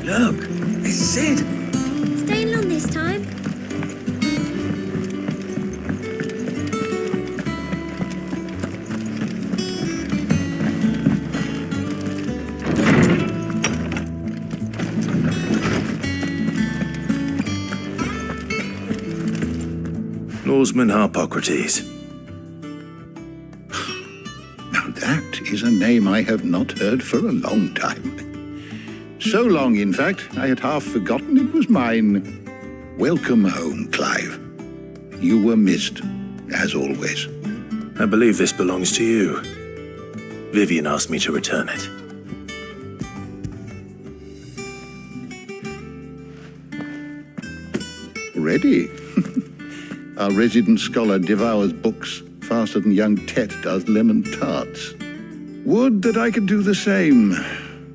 Look, it's Sid. Staying long this time? Norseman Harpocrates. Now that is a name I have not heard for a long time. So long, in fact, I had half forgotten it was mine. Welcome home, Clive. You were missed, as always. I believe this belongs to you. Vivian asked me to return it. Ready? Our resident scholar devours books faster than young Tet does lemon tarts. Would that I could do the same.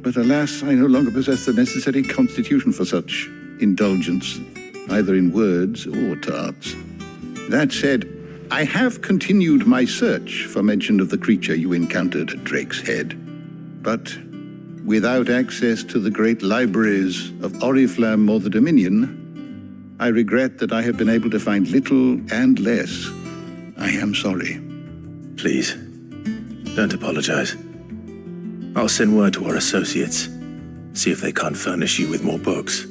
But alas, I no longer possess the necessary constitution for such indulgence, either in words or tarts. That said, I have continued my search for mention of the creature you encountered at Drake's Head. But without access to the great libraries of Oriflamme or the Dominion, I regret that I have been able to find little and less. I am sorry. Please, don't apologize. I'll send word to our associates, see if they can't furnish you with more books.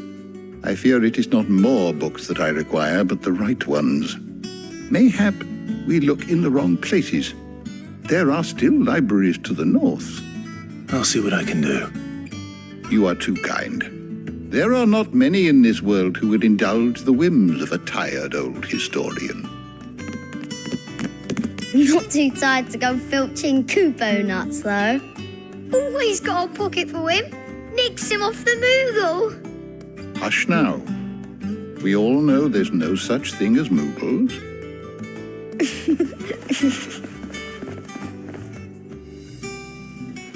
I fear it is not more books that I require, but the right ones. Mayhap we look in the wrong places. There are still libraries to the north. I'll see what I can do. You are too kind. There are not many in this world who would indulge the whims of a tired old historian. Not too tired to go filching Kupo nuts, though. Always got a pocket for him. Nicks him off the Moogle. Hush now. We all know there's no such thing as Moogles.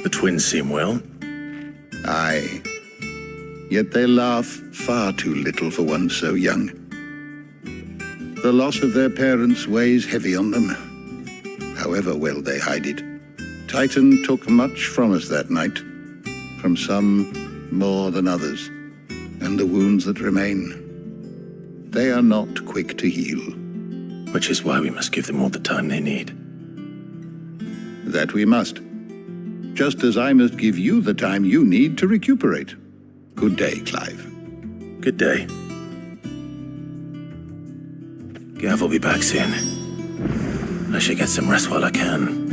The twins seem well. Aye. Yet they laugh far too little for one so young. The loss of their parents weighs heavy on them, however well they hide it. Titan took much from us that night, from some more than others, and the wounds that remain, they are not quick to heal. Which is why we must give them all the time they need. That we must. Just as I must give you the time you need to recuperate. Good day, Clive. Good day. Gav will be back soon. I should get some rest while I can.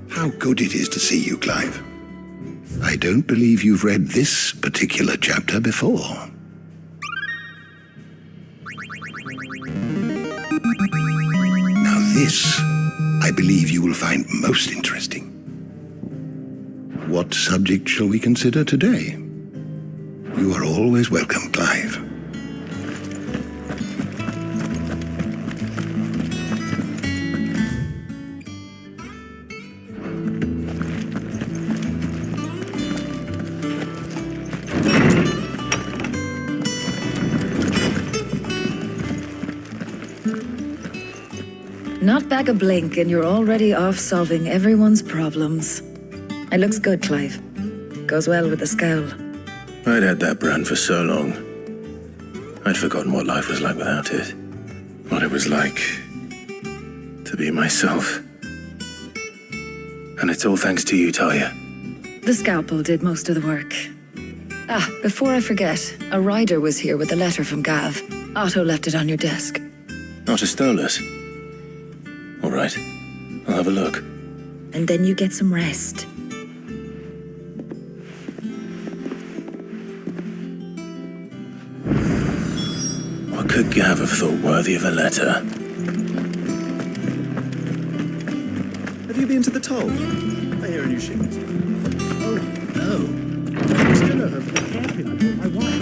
How good it is to see you, Clive. I don't believe you've read this particular chapter before. Now this, I believe you will find most interesting. What subject shall we consider today? You are always welcome, Clive. Not back a blink and you're already off solving everyone's problems. It looks good, Clive. Goes well with the scowl. I'd had that brand for so long. I'd forgotten what life was like without it. What it was like to be myself. And it's all thanks to you, Talia. The scalpel did most of the work. Ah, before I forget, a rider was here with a letter from Gav. Otto left it on your desk. Otto stole us. All right, I'll have a look. And then you get some rest. What could Gav have thought worthy of a letter? Have you been to the toll? I hear a new shipment. Oh, no. I'm still over for the hairpin I bought my wife.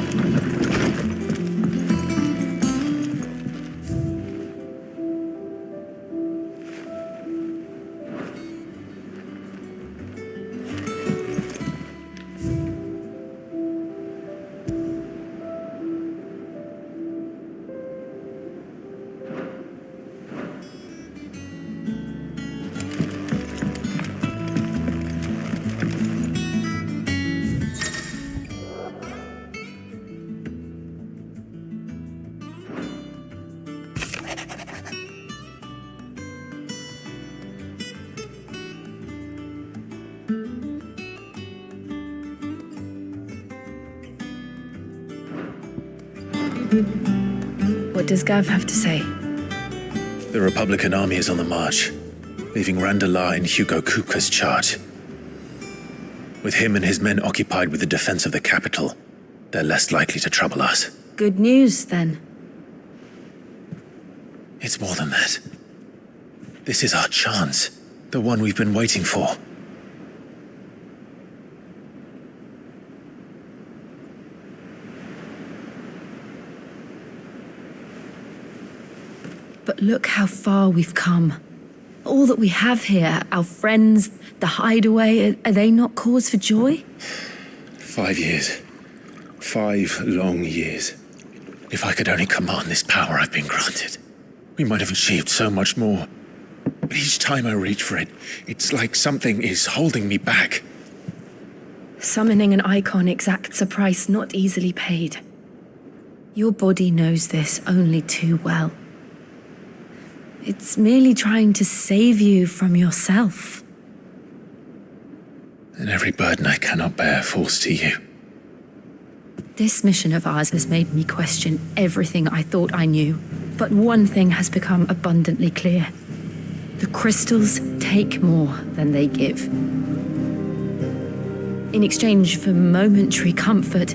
What does Gav have to say? The Republican army is on the march, leaving Randalar in Hugo Kuka's charge. With him and his men occupied with the defense of the capital, they're less likely to trouble us. Good news, then. It's more than that. This is our chance, the one we've been waiting for. But look how far we've come. All that we have here, our friends, the hideaway, are they not cause for joy? 5 years. 5 long years. If I could only command this power I've been granted, we might have achieved so much more. But each time I reach for it, it's like something is holding me back. Summoning an icon exacts a price not easily paid. Your body knows this only too well. It's merely trying to save you from yourself. And every burden I cannot bear falls to you. This mission of ours has made me question everything I thought I knew. But one thing has become abundantly clear. The crystals take more than they give. In exchange for momentary comfort,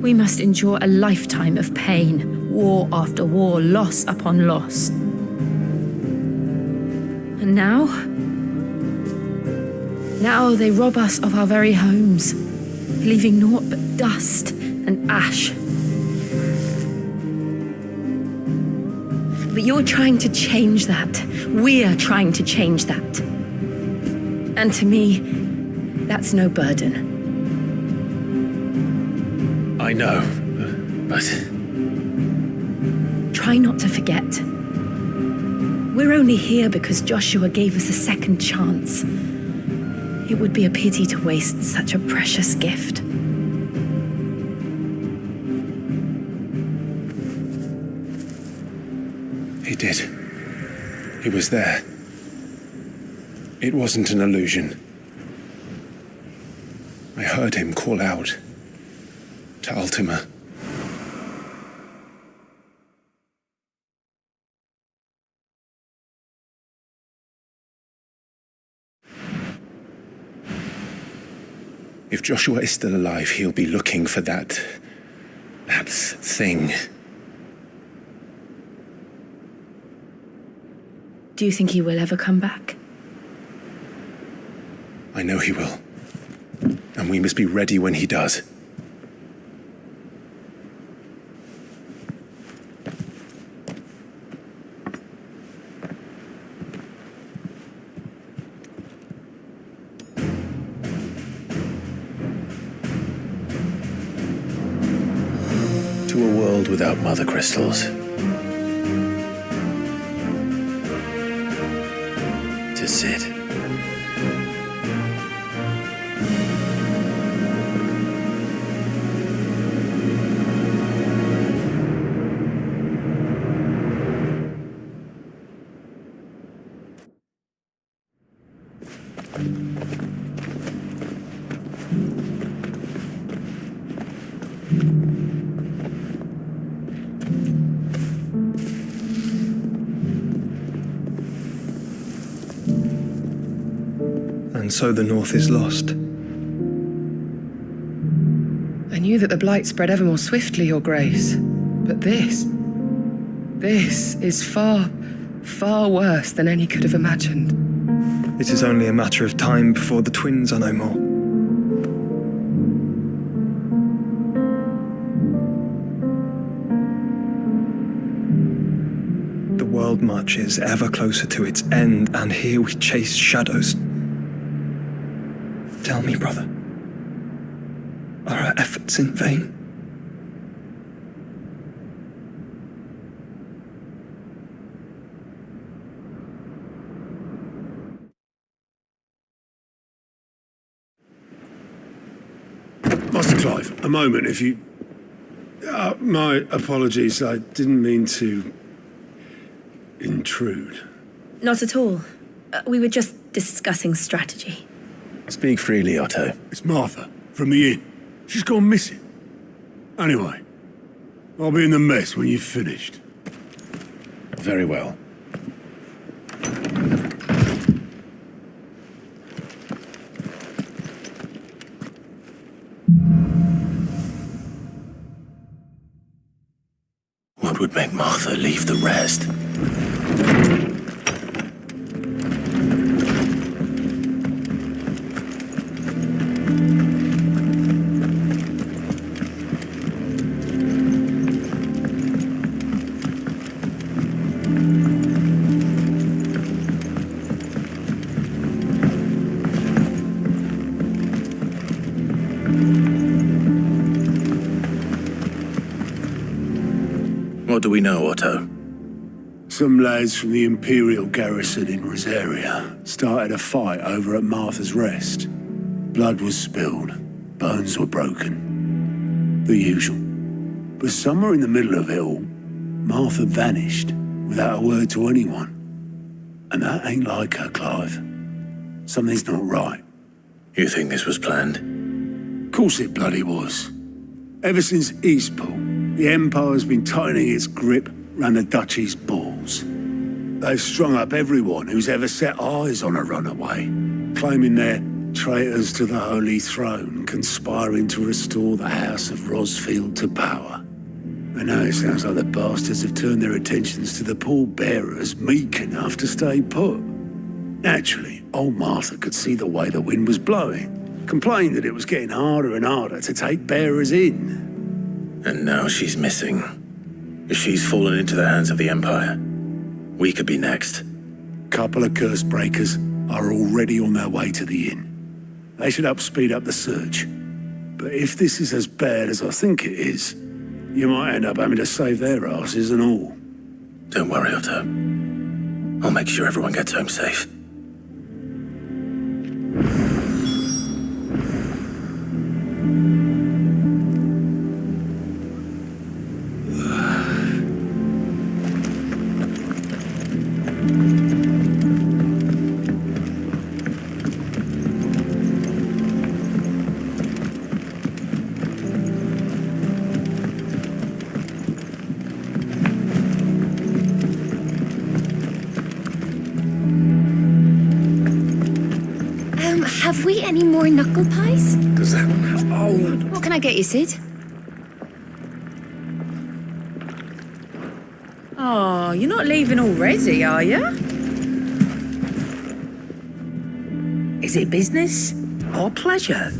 we must endure a lifetime of pain, war after war, loss upon loss. And now they rob us of our very homes, leaving naught but dust and ash. But you're trying to change that. We're trying to change that. And to me, that's no burden. I know, but... Try not to forget. We're only here because Joshua gave us a second chance. It would be a pity to waste such a precious gift. He did. He was there. It wasn't an illusion. I heard him call out to Ultima. If Joshua is still alive, he'll be looking for that thing. Do you think he will ever come back? I know he will. And we must be ready when he does. To a world without mother crystals. To Sid. And so the North is lost. I knew that the Blight spread ever more swiftly, Your Grace. But this is far, far worse than any could have imagined. It is only a matter of time before the twins are no more. The world marches ever closer to its end, and here we chase shadows. Tell me, brother, are our efforts in vain? Master Clive, a moment, if you... my apologies, I didn't mean to intrude. Not at all. We were just discussing strategy. Speak freely, Otto. It's Martha, from the inn. She's gone missing. Anyway, I'll be in the mess when you've finished. Very well. What would make Martha leave the rest? What do we know, Otto? Some lads from the Imperial garrison in Rosaria started a fight over at Martha's Rest. Blood was spilled, bones were broken. The usual. But somewhere in the middle of it all, Martha vanished without a word to anyone. And that ain't like her, Clive. Something's not right. You think this was planned? Of course it bloody was. Ever since Eastpool, the Empire's been tightening its grip round the Duchy's balls. They've strung up everyone who's ever set eyes on a runaway, claiming they're traitors to the Holy Throne, conspiring to restore the House of Rosfield to power. And now it sounds like the bastards have turned their attentions to the pallbearers meek enough to stay put. Naturally, old Martha could see the way the wind was blowing, complained that it was getting harder and harder to take bearers in. And now she's missing. If she's fallen into the hands of the Empire, we could be next. Couple of curse breakers are already on their way to the inn. They should help speed up the search. But if this is as bad as I think it is, you might end up having to save their asses and all. Don't worry, Otto. I'll make sure everyone gets home safe. Have we any more knuckle pies? Does that one have... Oh! What can I get you, Sid? Oh, you're not leaving already, are you? Is it business or pleasure?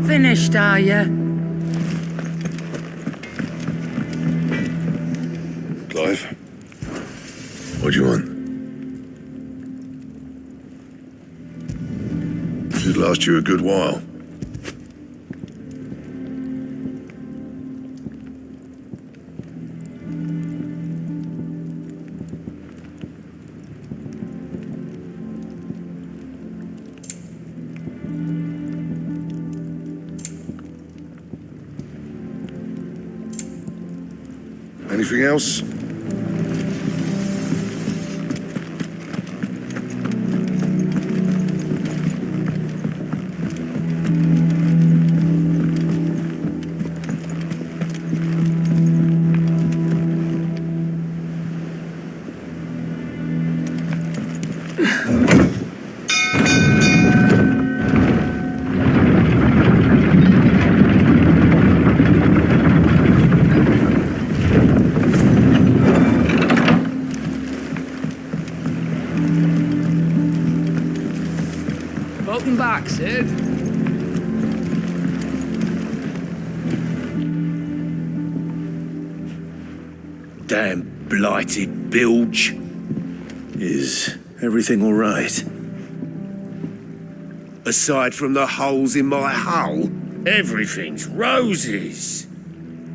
Finished, are you? Clive? What do you want? Should last you a good while. Anything else? Welcome back, Sid. Damn blighted bilge. Is everything all right? Aside from the holes in my hull, Everything's roses.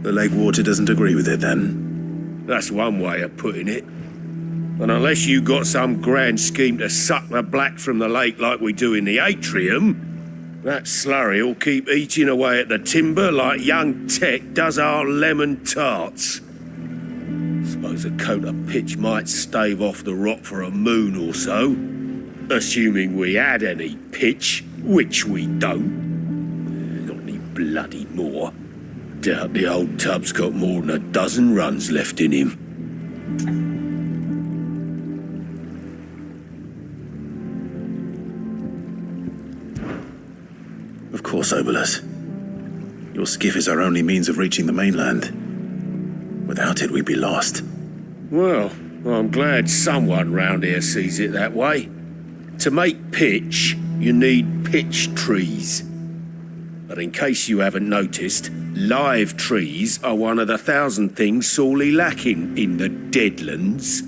The lake water doesn't agree with it, then? That's one way of putting it. And unless you got some grand scheme to suck the black from the lake like we do in the atrium, that slurry'll keep eating away at the timber like young Tech does our lemon tarts. Suppose a coat of pitch might stave off the rot for a moon or so, assuming we had any pitch, which we don't. Not any bloody more. Doubt the old tub's got more than a dozen runs left in him. Of course, Obolus. Your skiff is our only means of reaching the mainland. Without it, we'd be lost. Well, I'm glad someone round here sees it that way. To make pitch, you need pitch trees. But in case you haven't noticed, live trees are one of the 1,000 things sorely lacking in the Deadlands.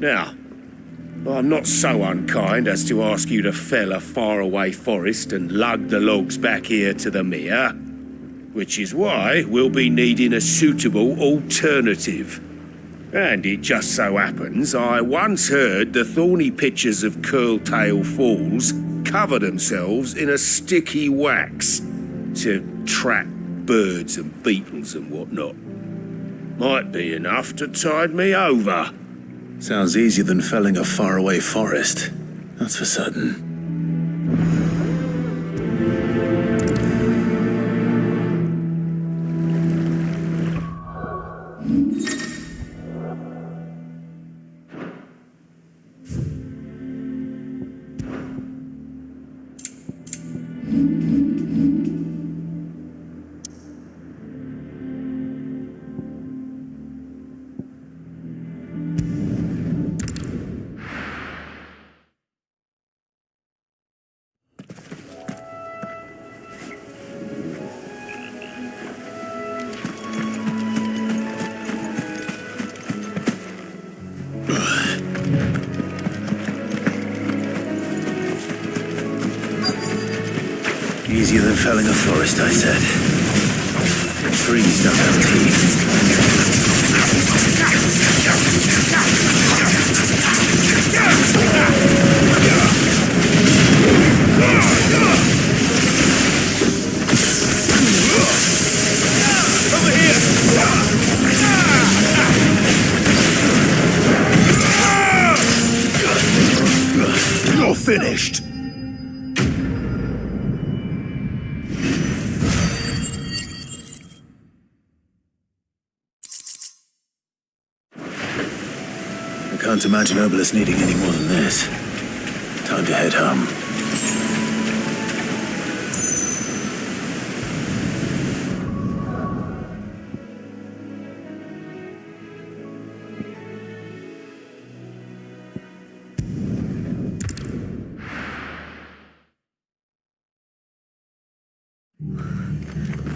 Now, I'm not so unkind as to ask you to fell a faraway forest and lug the logs back here to the mere, which is why we'll be needing a suitable alternative. And it just so happens I once heard the thorny pitchers of Curltail Falls cover themselves in a sticky wax to trap birds and beetles and whatnot. Might be enough to tide me over. Sounds easier than felling a faraway forest. That's for certain. Easier than felling a forest, I said. Trees don't have teeth. Over here! You're finished! I can't imagine Obolus needing any more than this. Time to head home.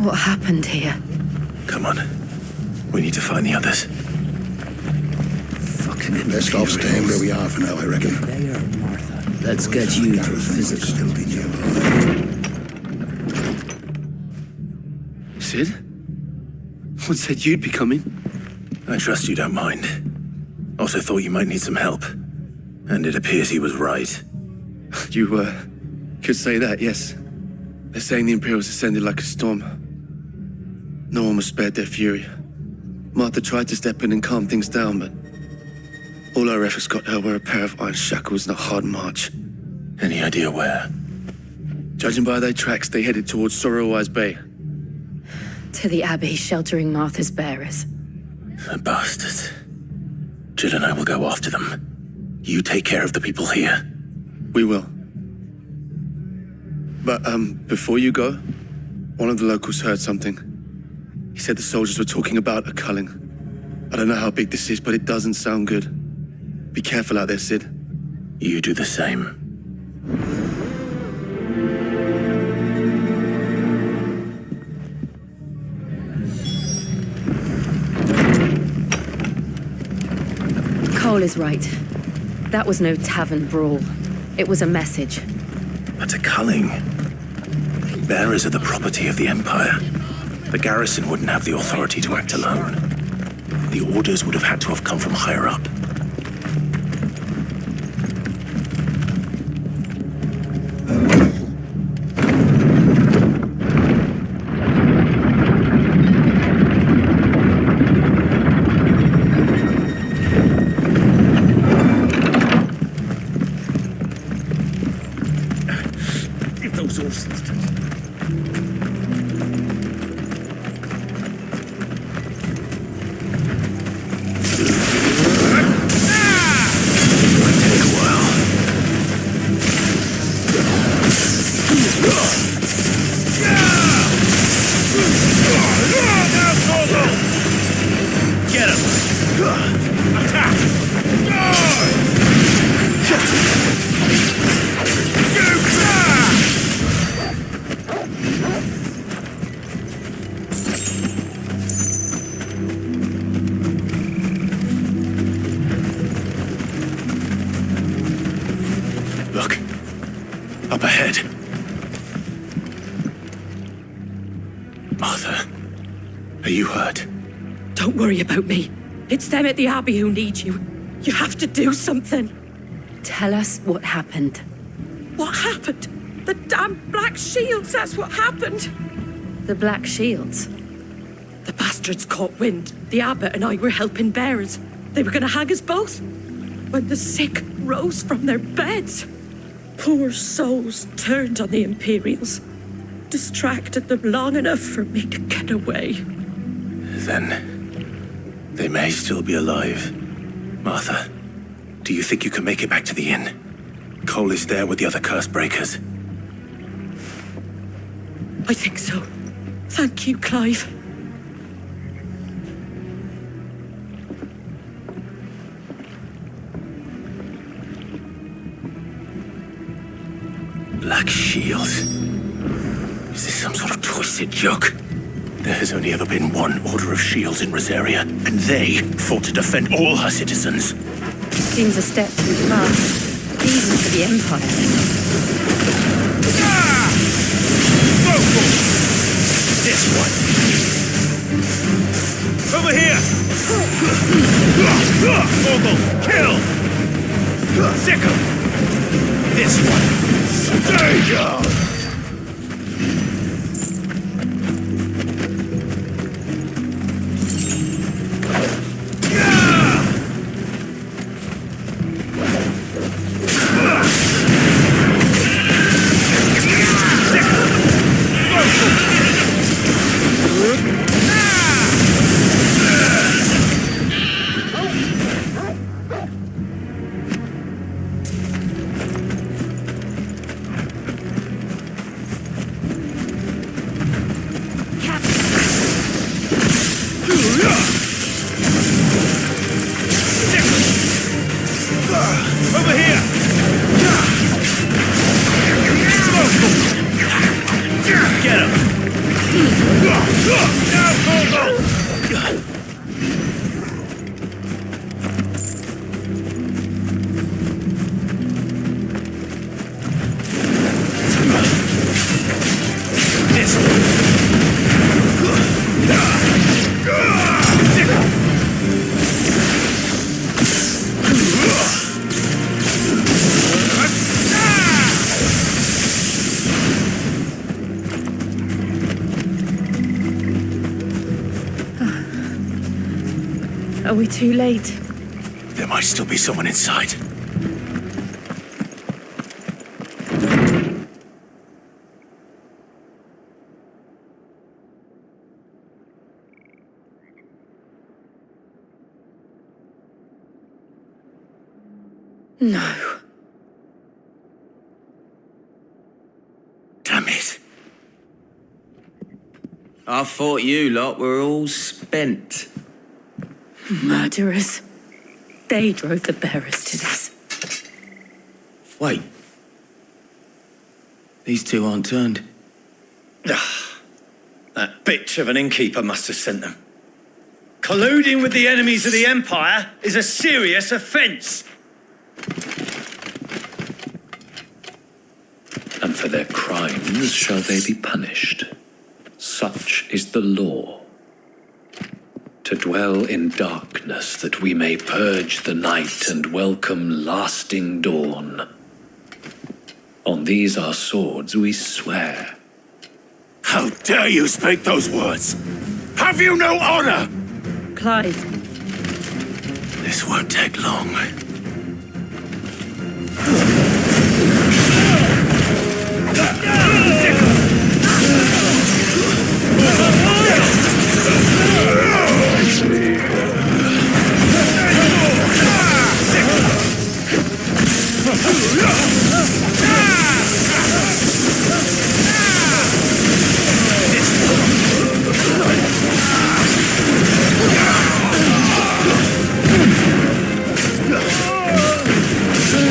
What happened here? Come on. We need to find the others. Best off staying where we are for now, I reckon. Let's get you to physical. Still be nearby. Sid? What said you'd be coming? I trust you don't mind. Also thought you might need some help. And it appears he was right. You, could say that, yes. They're saying the Imperials ascended like a storm. No one was spared their fury. Martha tried to step in and calm things down, but all our efforts got her were a pair of iron shackles and a hard march. Any idea where? Judging by their tracks, they headed towards Sorrowwise Bay. To the Abbey sheltering Martha's bearers. The bastards. Jill and I will go after them. You take care of the people here. We will. But, before you go, one of the locals heard something. He said the soldiers were talking about a culling. I don't know how big this is, but it doesn't sound good. Be careful out there, Sid. You do the same. Cole is right. That was no tavern brawl. It was a message. But a culling. Bearers are the property of the Empire. The garrison wouldn't have the authority to act alone. The orders would have had to have come from higher up. Give those horses to me. Look. Up ahead. Martha, are you hurt? Don't worry about me. It's them at the Abbey who need you. You have to do something. Tell us what happened. What happened? The damn Black Shields, that's what happened. The Black Shields? The bastards caught wind. The abbot and I were helping bearers. They were going to hang us both. When the sick rose from their beds, poor souls turned on the Imperials. Distracted them long enough for me to get away. Then they may still be alive. Martha, do you think you can make it back to the inn? Cole is there with the other curse breakers. I think so. Thank you, Clive. Black Shields? Is this some sort of twisted joke? There has only ever been one Order of Shields in Rosaria, and they fought to defend all her citizens. Seems a step too far, even for the Empire. This one. Over here! Orgle, kill! Sickle! This one. Stay down! Over here! Get him! Now, Corvo! This one. Are we too late? There might still be someone inside. No. Damn it. I thought you lot were all spent. Murderers. They drove the bearers to this. Wait. These two aren't turned. That bitch of an innkeeper must have sent them. Colluding with the enemies of the Empire is a serious offence. and for their crimes shall they be punished. Such is the law. To dwell in darkness that we may purge the night and welcome lasting dawn. On these our swords we swear. How dare you speak those words? Have you no honor? Clive. This won't take long.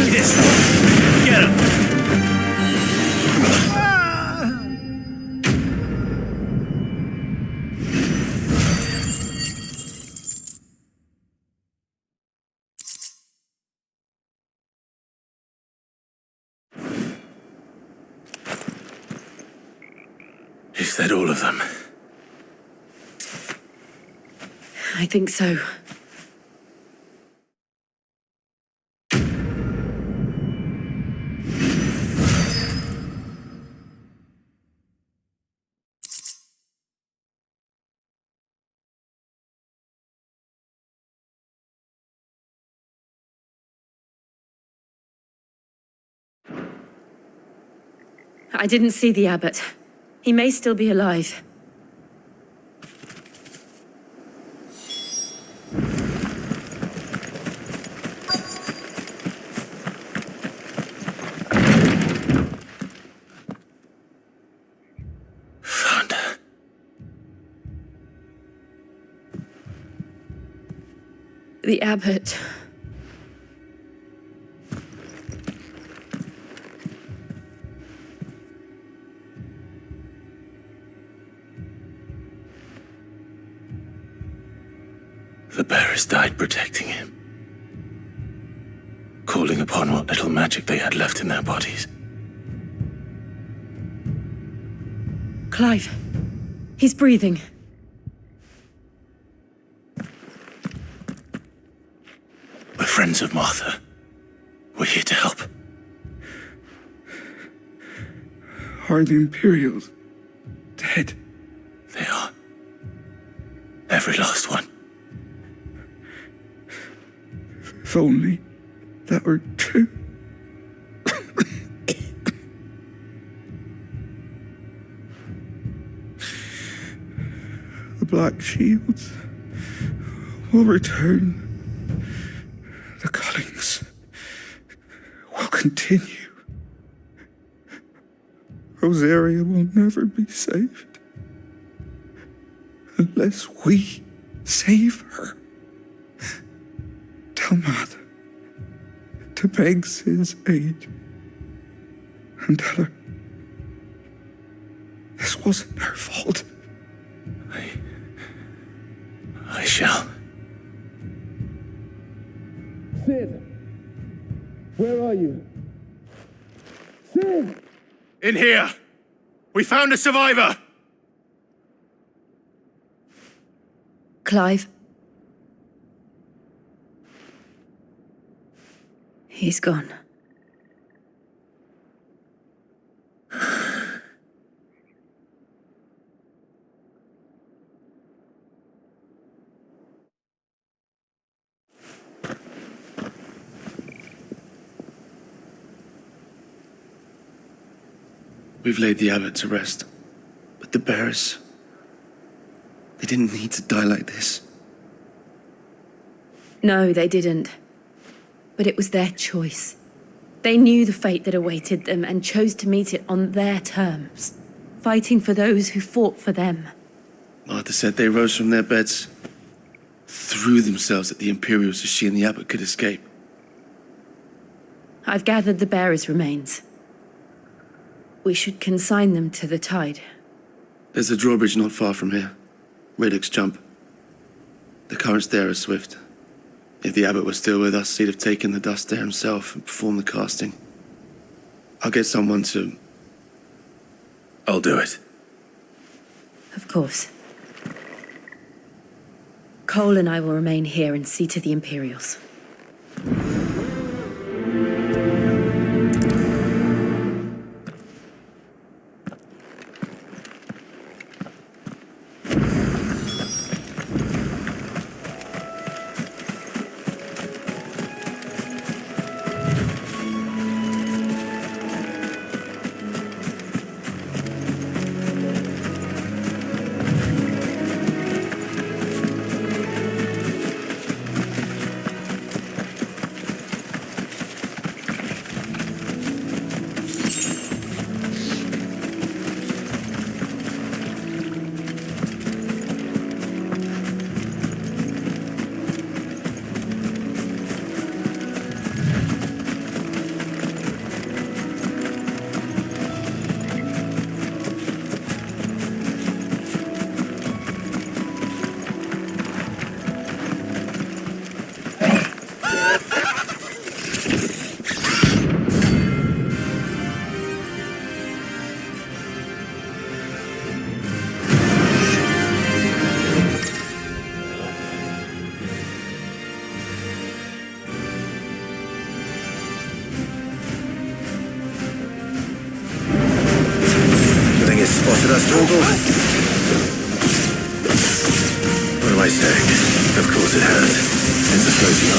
Get him! Is that all of them? I think so. I didn't see the abbot. He may still be alive. Found her. The abbot. The bearers died protecting him, calling upon what little magic they had left in their bodies. Clive. He's breathing. We're friends of Martha. We're here to help. Are the Imperials dead? They are. Every last one. If only that were true. The Black Shields will return. The cullings will continue. Rosaria will never be saved unless we save her. Tell Mother to beg Sid's aid and tell her this wasn't her fault. I shall. Sid! Where are you? Sid! In here! We found a survivor! Clive. He's gone. We've laid the abbot to rest. But the bearers, they didn't need to die like this. No, they didn't. But it was their choice. They knew the fate that awaited them and chose to meet it on their terms, fighting for those who fought for them. Martha said they rose from their beds, threw themselves at the Imperials so she and the abbot could escape. I've gathered the bearers' remains. We should consign them to the tide. There's a drawbridge not far from here. Radix Jump. The currents there are swift. If the abbot was still with us, he'd have taken the dust there himself and performed the casting. I'll get someone to I'll do it. Of course. Cole and I will remain here and see to the Imperials. Spotted us, Torgal? What am I saying? Of course it has. It's a floating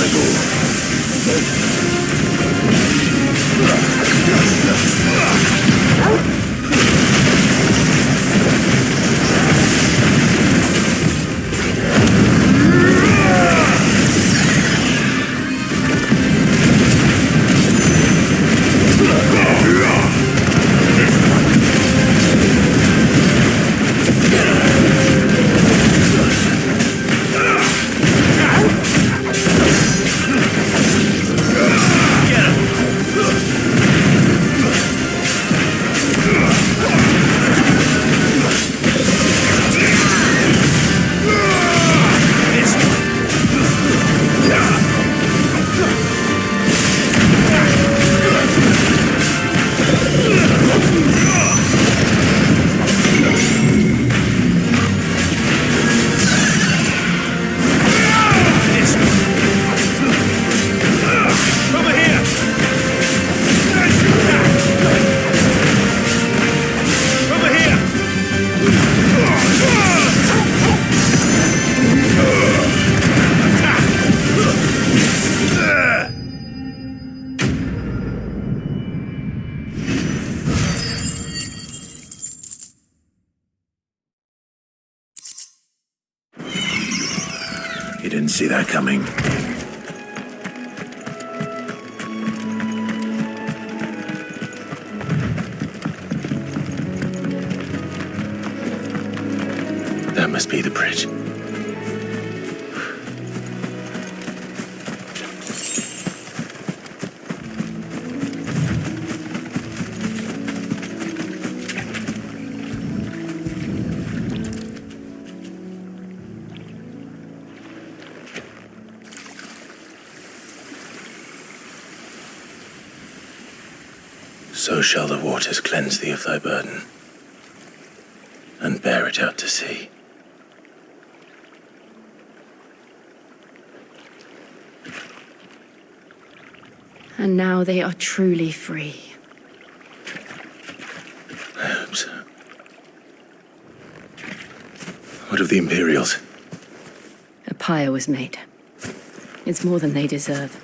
You didn't see that coming. That must be the bridge. So shall the waters cleanse thee of thy burden, and bear it out to sea. And now they are truly free. I hope so. What of the Imperials? A pyre was made. It's more than they deserve.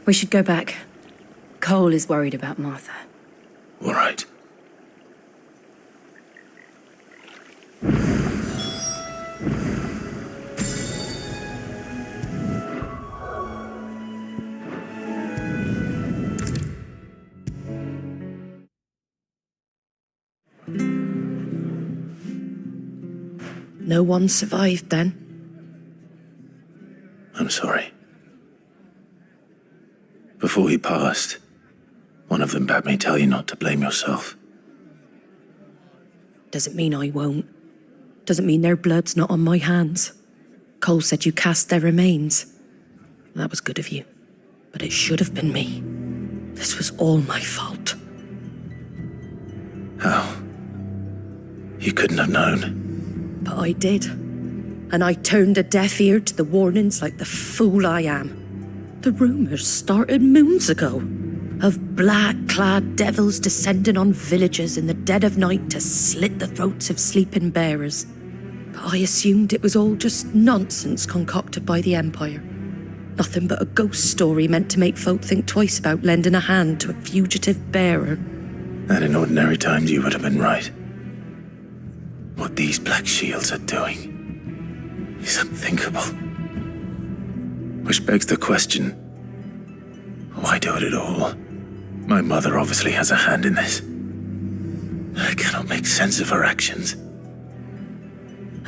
We should go back. Cole is worried about Martha. All right. No one survived then? I'm sorry. Before he passed, one of them bade me tell you not to blame yourself. Doesn't mean I won't. Doesn't mean their blood's not on my hands. Cole said you cast their remains. That was good of you. But it should have been me. This was all my fault. You couldn't have known. But I did. And I turned a deaf ear to the warnings like the fool I am. The rumours started moons ago of black-clad devils descending on villages in the dead of night to slit the throats of sleeping bearers. But I assumed it was all just nonsense concocted by the Empire. Nothing but a ghost story meant to make folk think twice about lending a hand to a fugitive bearer. And in ordinary times you would have been right. What these black shields are doing is unthinkable. Which begs the question, why do it at all? My mother obviously has a hand in this. I cannot make sense of her actions.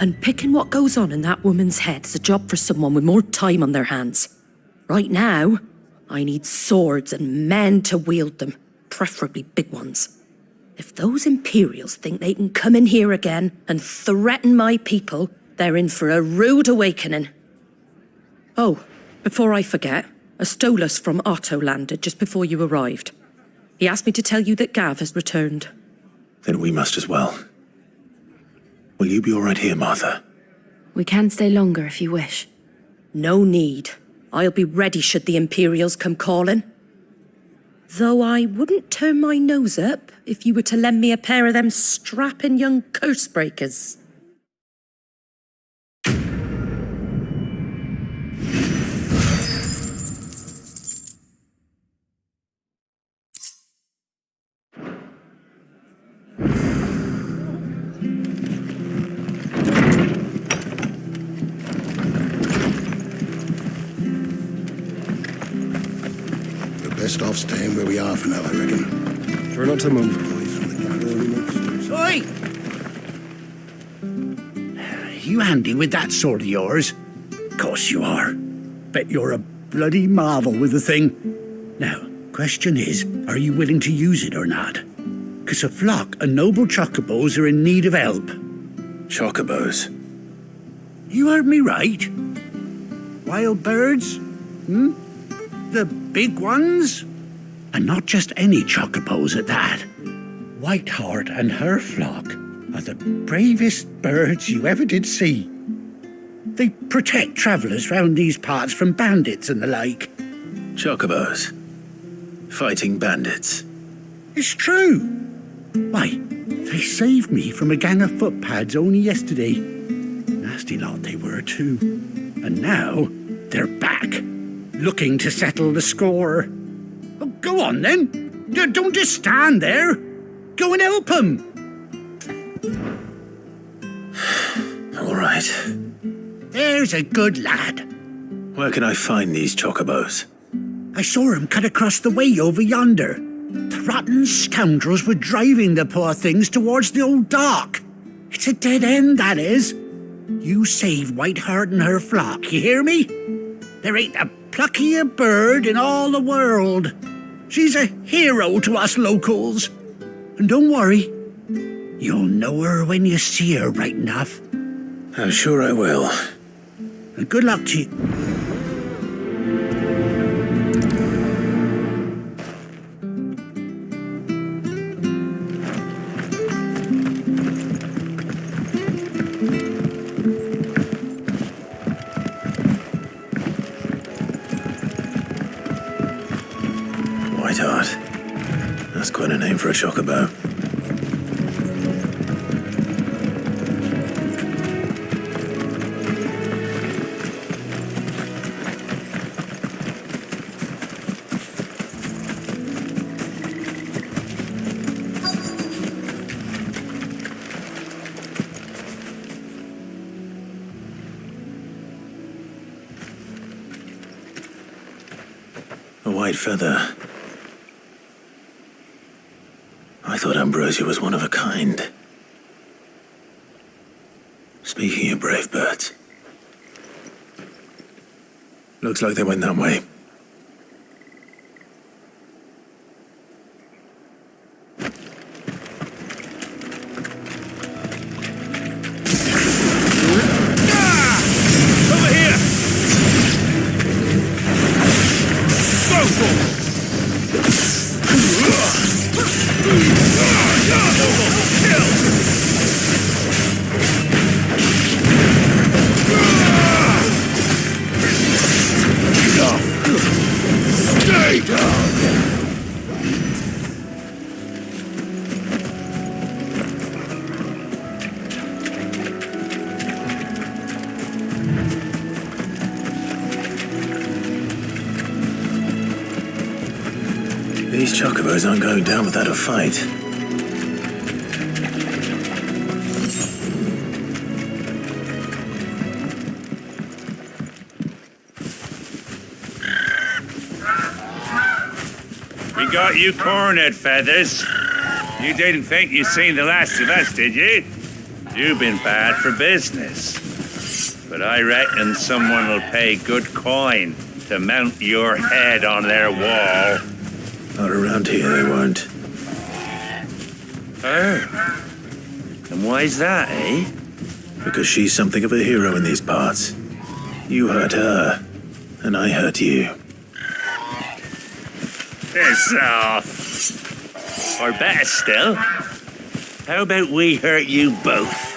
And picking what goes on in that woman's head is a job for someone with more time on their hands. Right now, I need swords and men to wield them, preferably big ones. If those Imperials think they can come in here again and threaten my people, they're in for a rude awakening. Oh, before I forget, a Stolas from Otto landed just before you arrived. He asked me to tell you that Gav has returned. Then we must as well. Will you be all right here, Martha? We can stay longer if you wish. No need. I'll be ready should the Imperials come calling. Though I wouldn't turn my nose up if you were to lend me a pair of them strapping young curse breakers. Best off staying where we are for now, I reckon. Try not to move. Oi! You handy with that sword of yours? Course you are. Bet you're a bloody marvel with the thing. Now, question is, are you willing to use it or not? 'Cause a flock of noble chocobos are in need of help. Chocobos? You heard me right. Wild birds? The big ones? And not just any chocobos at that. Whiteheart and her flock are the bravest birds you ever did see. They protect travellers round these parts from bandits and the like. Chocobos? Fighting bandits? It's true. Why, they saved me from a gang of footpads only yesterday. Nasty lot they were too. And now they're back, looking to settle the score. Oh, go on then. Don't just stand there. Go and help them. All right. There's a good lad. Where can I find these chocobos? I saw him cut across the way over yonder. The rotten scoundrels were driving the poor things towards the old dock. It's a dead end, that is. You save Whiteheart and her flock, you hear me? There ain't a pluckier bird in all the world. She's a hero to us locals. And don't worry, you'll know her when you see her right enough. I'm sure I will. And good luck to you. Whiteheart. That's quite a name for a chocobo. A white feather. I thought Ambrosia was one of a kind. Speaking of brave birds. Looks like they went that way. Over here! Go for it! Kill! Stay down! These chocobos aren't going down without a fight. We got you cornered, Feathers. You didn't think you'd seen the last of us, did you? You've been bad for business. But I reckon someone will pay good coin to mount your head on their wall. Not around here, they won't. Oh. And why's that, eh? Because she's something of a hero in these parts. You hurt her, and I hurt you. Piss off. Or better still, how about we hurt you both?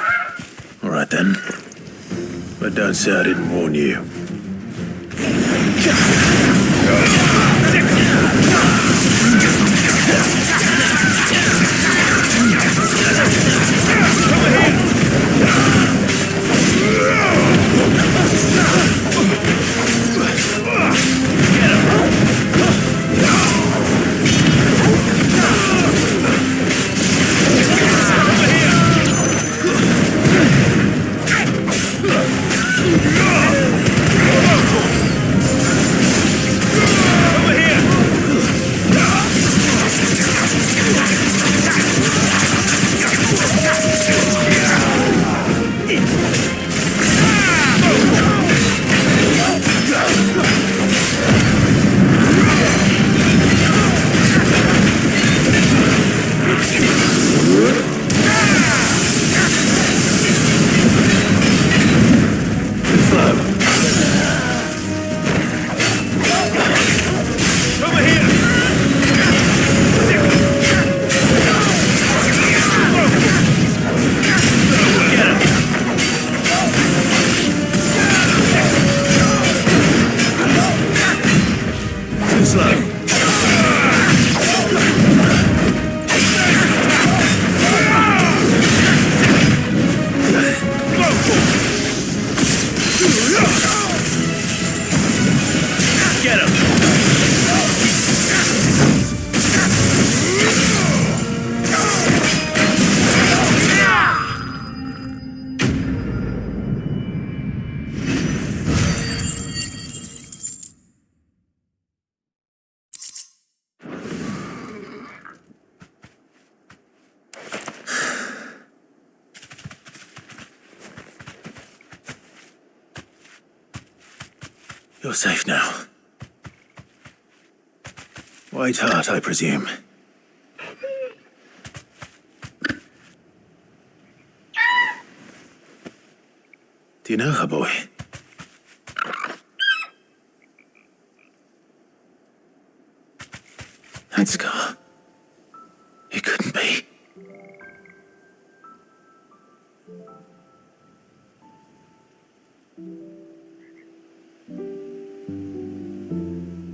All right then. But don't say I didn't warn you. You're safe now. White Heart, I presume. Do you know her, boy? That scar. It couldn't be.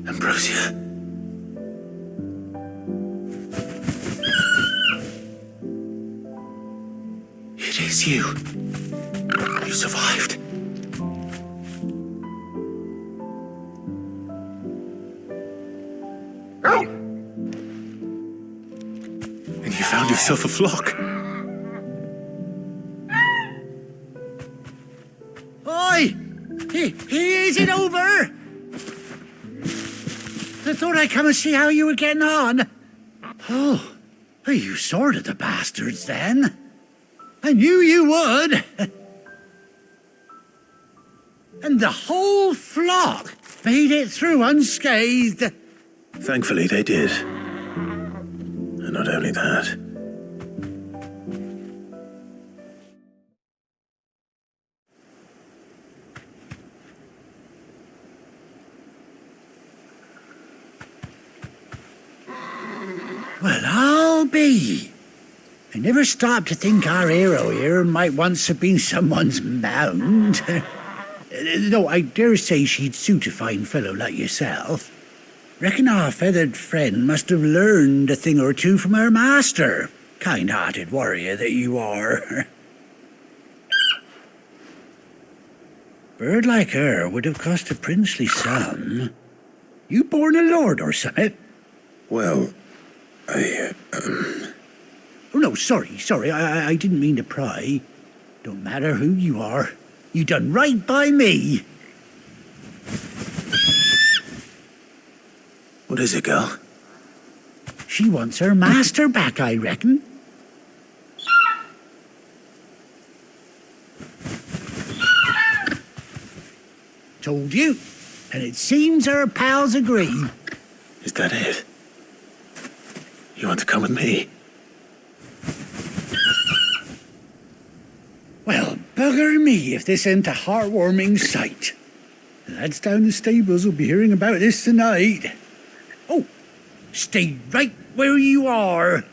Ambrosia. It is you. You survived. And you found yourself a flock. Oi! Is it over? I thought I'd come and see how you were getting on. Oh, you sorted the bastards then. I knew you would. And the whole flock made it through unscathed. Thankfully, they did. And not only that. Well, I'll be. I never stopped to think our hero here might once have been someone's mount. Though I dare say she'd suit a fine fellow like yourself. Reckon our feathered friend must have learned a thing or two from her master. Kind-hearted warrior that you are. Bird like her would have cost a princely sum. You born a lord or something? Well, Oh, no, sorry, I didn't mean to pry. Don't matter who you are. You done right by me. What is it, girl? She wants her master back, I reckon. Told you. And it seems her pals agree. Is that it? You want to come with me? Well, bugger me if this ain't a heartwarming sight. The lads down the stables will be hearing about this tonight. Oh, stay right where you are.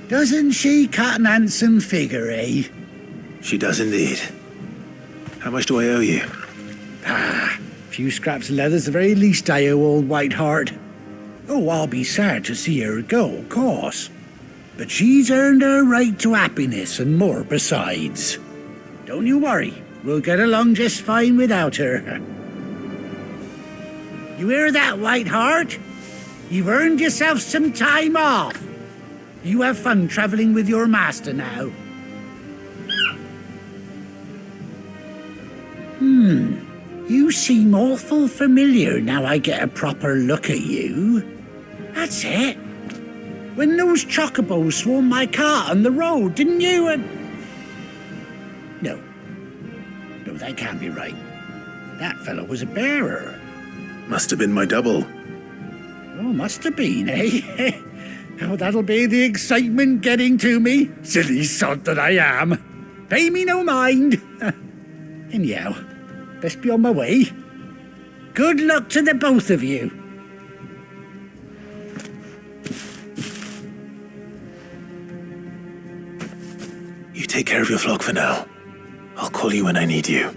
Doesn't she cut an handsome figure, eh? She does indeed. How much do I owe you? A few scraps of leather's the very least I owe old Whiteheart. Oh, I'll be sad to see her go, of course. But she's earned her right to happiness and more besides. Don't you worry, we'll get along just fine without her. You hear that, Whiteheart? You've earned yourself some time off. You have fun traveling with your master now. You seem awful familiar now I get a proper look at you. That's it. When those chocobos swarmed my cart on the road, didn't you? No, that can't be right. That fellow was a bearer. Must have been my double. Oh, must have been, eh? Oh, that'll be the excitement getting to me. Silly sod that I am. Pay me no mind. Anyhow, best be on my way. Good luck to the both of you. You take care of your flock for now. I'll call you when I need you.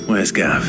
Where's Gav?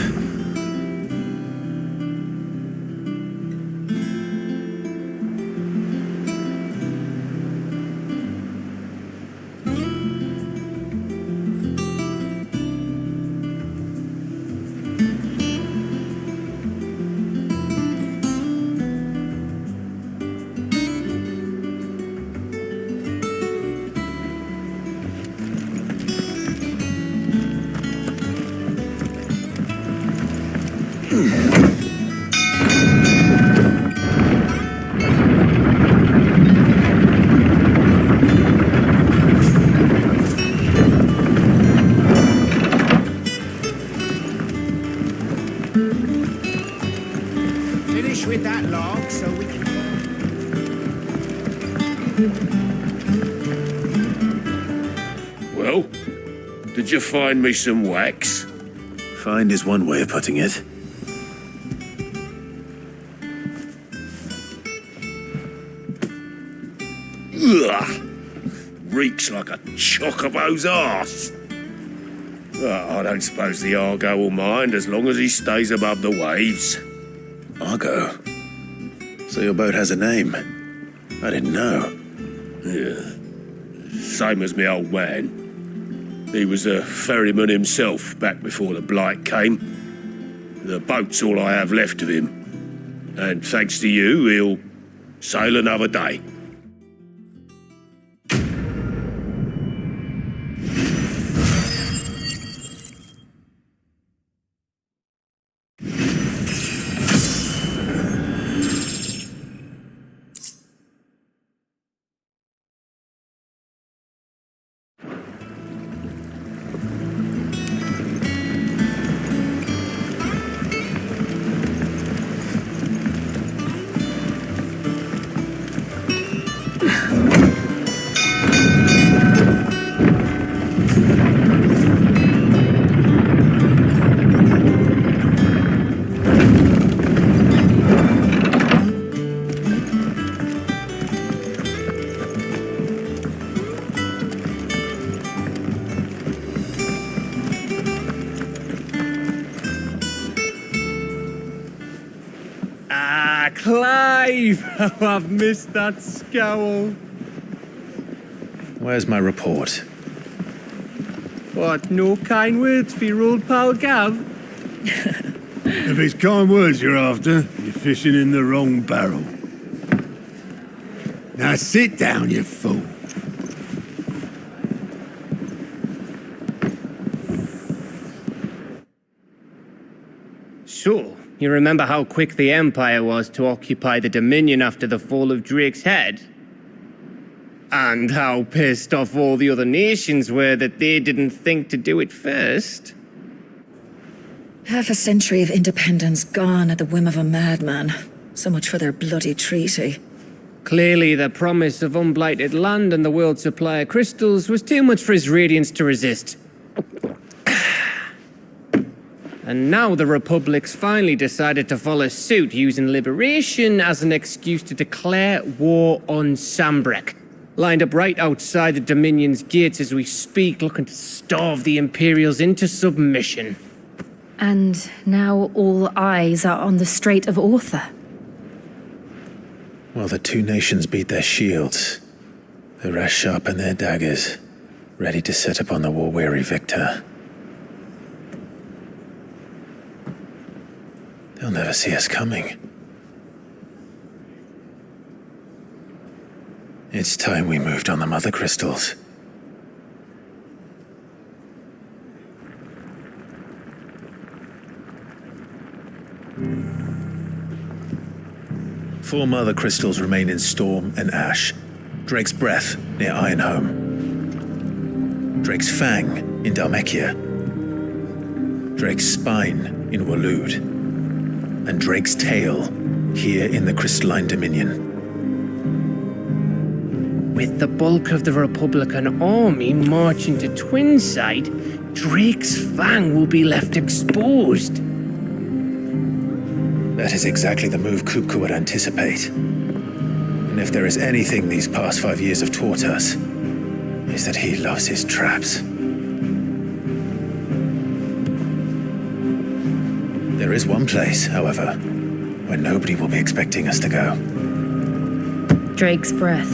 Finish with that log so we can... Well, did you find me some wax? Find is one way of putting it. Ugh! Reeks like a chocobo's arse. I don't suppose the Argo will mind as long as he stays above the waves. Argo? So your boat has a name? I didn't know. Yeah. Same as me old man. He was a ferryman himself back before the Blight came. The boat's all I have left of him. And thanks to you, he'll sail another day. Clive! Oh, I've missed that scowl. Where's my report? What, no kind words for your old pal Gav? If it's kind words you're after, you're fishing in the wrong barrel. Now sit down, you fool. So, you remember how quick the Empire was to occupy the Dominion after the fall of Drake's head? And how pissed off all the other nations were that they didn't think to do it first? Half a century of independence gone at the whim of a madman. So much for their bloody treaty. Clearly, the promise of unblighted land and the world's supply of crystals was too much for his radiance to resist. And now the Republic's finally decided to follow suit, using liberation as an excuse to declare war on Sambrek. Lined up right outside the Dominion's gates as we speak, looking to starve the Imperials into submission. And now all eyes are on the Strait of Author. While the two nations beat their shields, the rest sharpen their daggers, ready to set upon the war-weary victor. They'll never see us coming. It's time we moved on the mother crystals. Four mother crystals remain in Storm and Ash. Drake's Breath near Ironhome. Drake's Fang in Dhalmekia. Drake's Spine in Waloed. And Drake's Tail here in the Crystalline Dominion. With the bulk of the Republican army marching to Twinside, Drake's Fang will be left exposed. That is exactly the move Kupka would anticipate. And if there is anything these past 5 years have taught us, is that he loves his traps. There is one place, however, where nobody will be expecting us to go. Drake's Breath.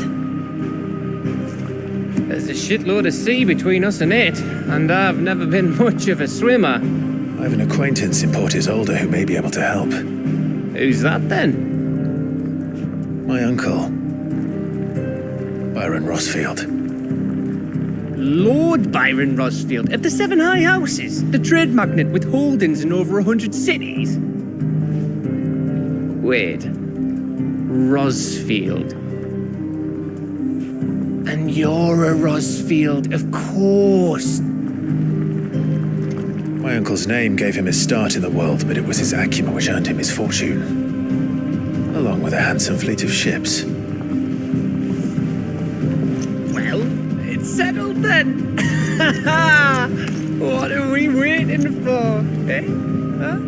There's a shitload of sea between us and it, and I've never been much of a swimmer. I have an acquaintance in Port Isolde who may be able to help. Who's that then? My uncle, Byron Rosfield. Lord Byron Rosfield of the Seven High Houses, the trade magnate with holdings in over 100 cities. Wait, Rosfield. And you're a Rosfield, of course. My uncle's name gave him his start in the world, but it was his acumen which earned him his fortune, along with a handsome fleet of ships. Well, it's settled then. What are we waiting for? Eh? Huh?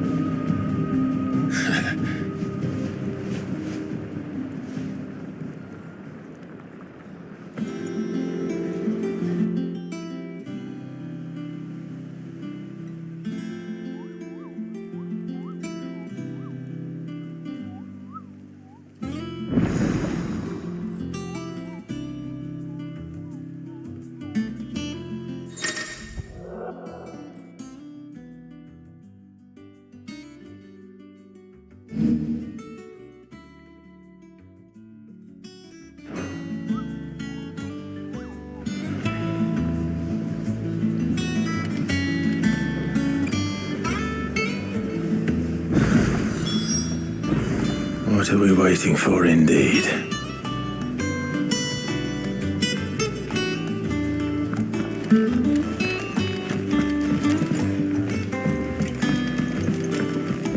What are we waiting for, indeed?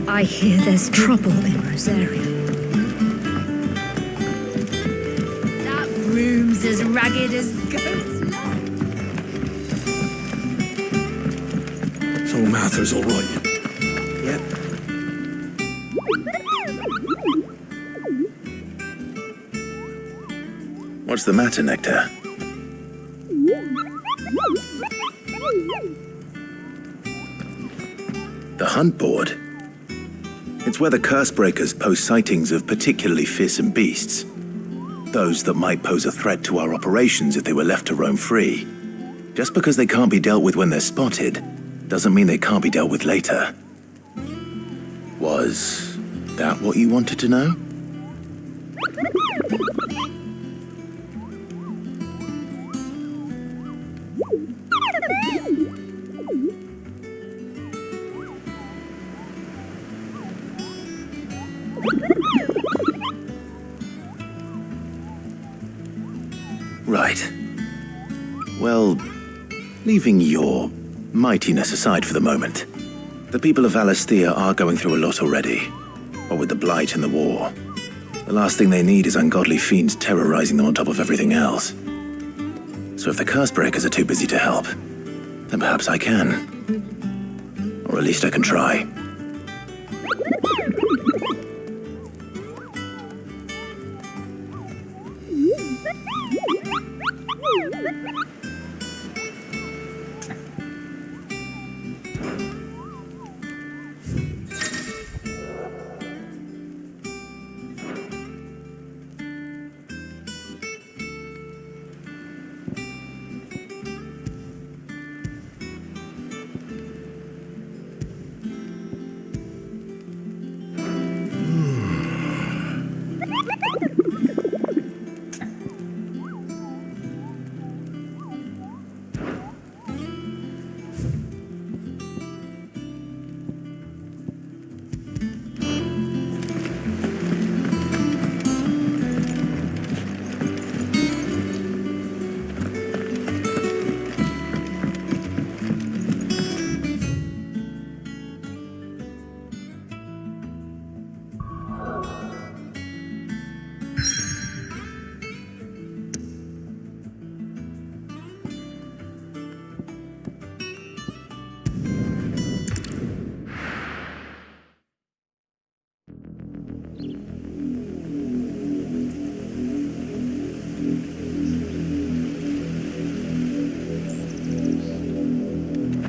I hear there's trouble in Rosaria. That room's as ragged as goat's luck. So Martha's all right. Yep. What's the matter, Nectar? The hunt board? It's where the Cursebreakers post sightings of particularly fearsome beasts. Those that might pose a threat to our operations if they were left to roam free. Just because they can't be dealt with when they're spotted, doesn't mean they can't be dealt with later. Was that what you wanted to know? Right. Well, leaving your mightiness aside for the moment, the people of Valisthea are going through a lot already. What with the Blight and the war. The last thing they need is ungodly fiends terrorizing them on top of everything else. So if the Cursebreakers are too busy to help, then perhaps I can. Or at least I can try.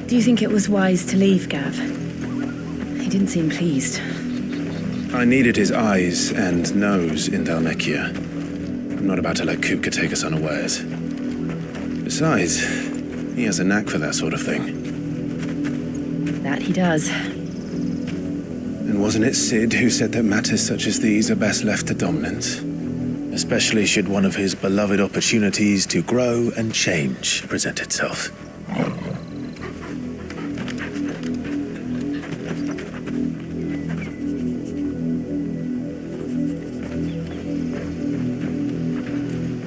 Do you think it was wise to leave, Gav? He didn't seem pleased. I needed his eyes and nose in Dhalmekia. I'm not about to let Kupka take us unawares. Besides, he has a knack for that sort of thing. That he does. And wasn't it Sid who said that matters such as these are best left to dominance? Especially should one of his beloved opportunities to grow and change present itself.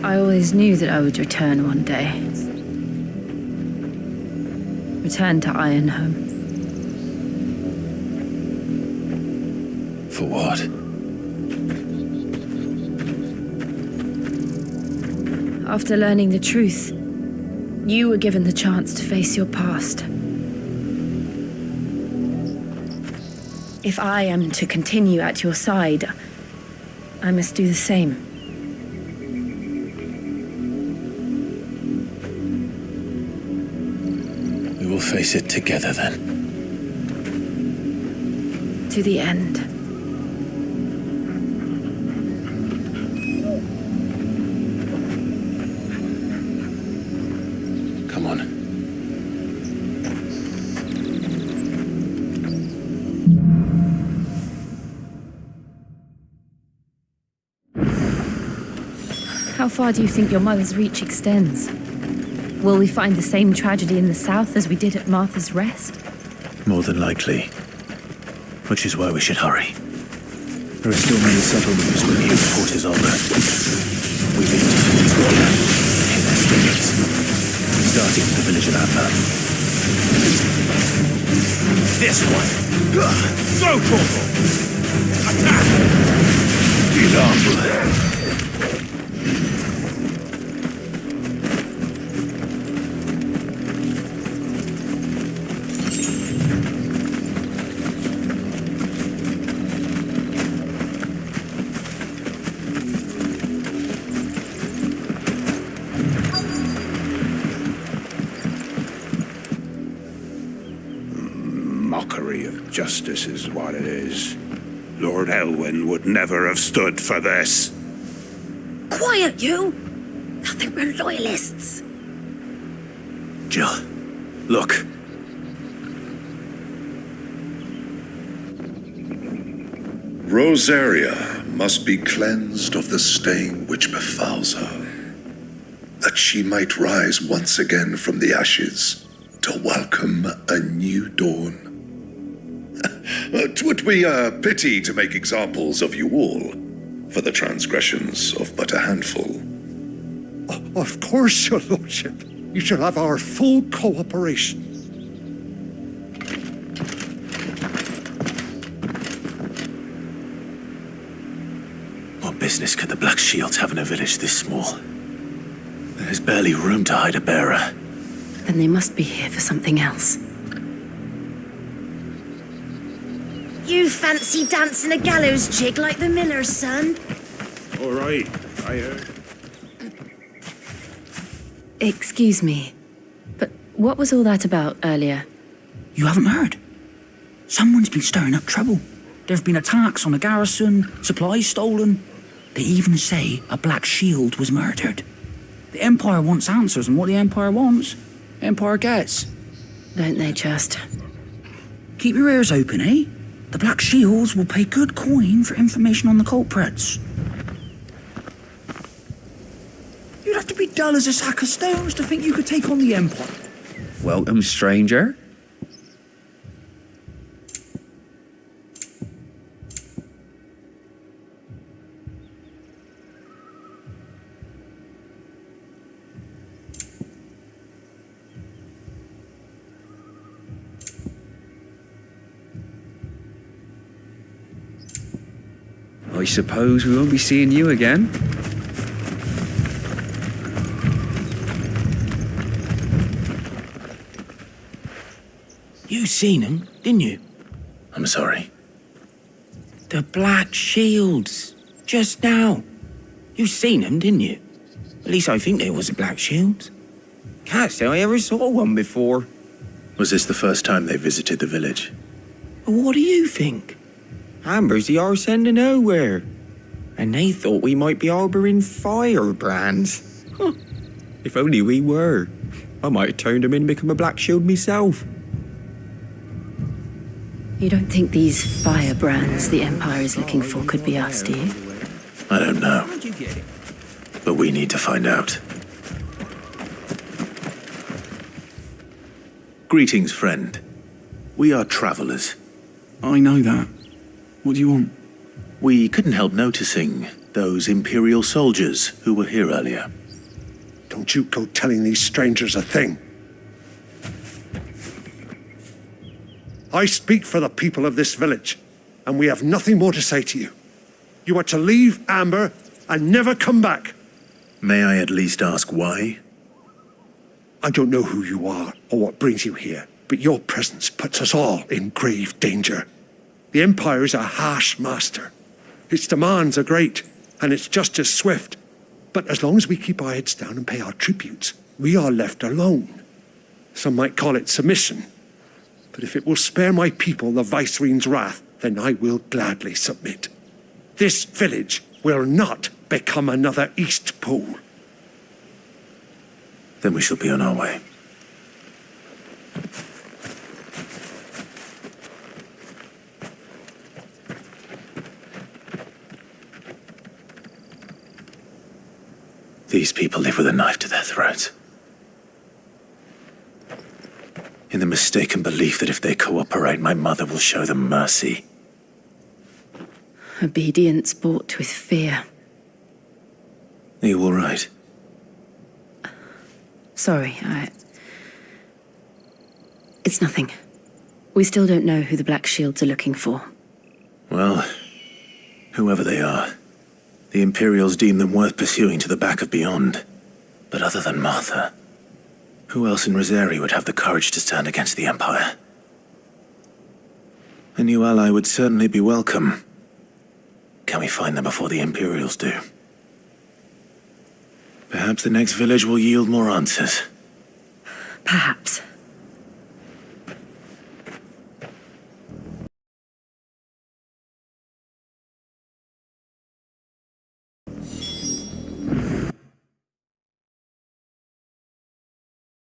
I always knew that I would return one day. Return to Ironhome. For what? After learning the truth, you were given the chance to face your past. If I am to continue at your side, I must do the same. We will face it together then. To the end. Come on. How far do you think your mother's reach extends? Will we find the same tragedy in the south as we did at Martha's Rest? More than likely. Which is why we should hurry. There are still many settlements where the port is over. We need to finish what we can in their streets. Starting with the village of Amber. This one. Throw portal. Attack. Get up. Justice is what it is. Lord Elwyn would never have stood for this. Quiet, you! Nothing but loyalists. Jill, look. Rosaria must be cleansed of the stain which befouls her, that she might rise once again from the ashes to welcome a new dawn. 'Twould be a pity to make examples of you all for the transgressions of but a handful. Of course, your lordship. You shall have our full cooperation. What business could the Black Shields have in a village this small? There's barely room to hide a bearer. Then they must be here for something else. You fancy dancing a gallows jig like the miller's son? All right, I heard. Excuse me, but what was all that about earlier? You haven't heard? Someone's been stirring up trouble. There have been attacks on the garrison, supplies stolen. They even say a Black Shield was murdered. The Empire wants answers, and what the Empire wants, Empire gets. Don't they just? Keep your ears open, eh? The Black Shields will pay good coin for information on the culprits. You'd have to be dull as a sack of stones to think you could take on the Empire. Welcome, stranger. I suppose we won't be seeing you again. You seen them, didn't you? I'm sorry. The Black Shields. Just now. You seen them, didn't you? At least I think there was a Black Shield. Can't say I ever saw one before. Was this the first time they visited the village? What do you think? Amber's the arse end of nowhere. And they thought we might be harbouring firebrands. Huh. If only we were. I might have turned them in and become a Black Shield myself. You don't think these firebrands the Empire is looking for could be us, do you? I don't know. But we need to find out. Greetings, friend. We are travelers. I know that. What do you want? We couldn't help noticing those Imperial soldiers who were here earlier. Don't you go telling these strangers a thing. I speak for the people of this village, and we have nothing more to say to you. You are to leave Amber and never come back. May I at least ask why? I don't know who you are or what brings you here, but your presence puts us all in grave danger. The Empire is a harsh master. Its demands are great, and its justice swift. But as long as we keep our heads down and pay our tributes, we are left alone. Some might call it submission. But if it will spare my people the Viceroy's wrath, then I will gladly submit. This village will not become another East Pool. Then we shall be on our way. These people live with a knife to their throats. In the mistaken belief that if they cooperate, my mother will show them mercy. Obedience bought with fear. Are you all right? Sorry, It's nothing. We still don't know who the Black Shields are looking for. Well, whoever they are, the Imperials deem them worth pursuing to the back of beyond. But other than Martha, who else in Rosari would have the courage to stand against the Empire? A new ally would certainly be welcome. Can we find them before the Imperials do? Perhaps the next village will yield more answers. Perhaps.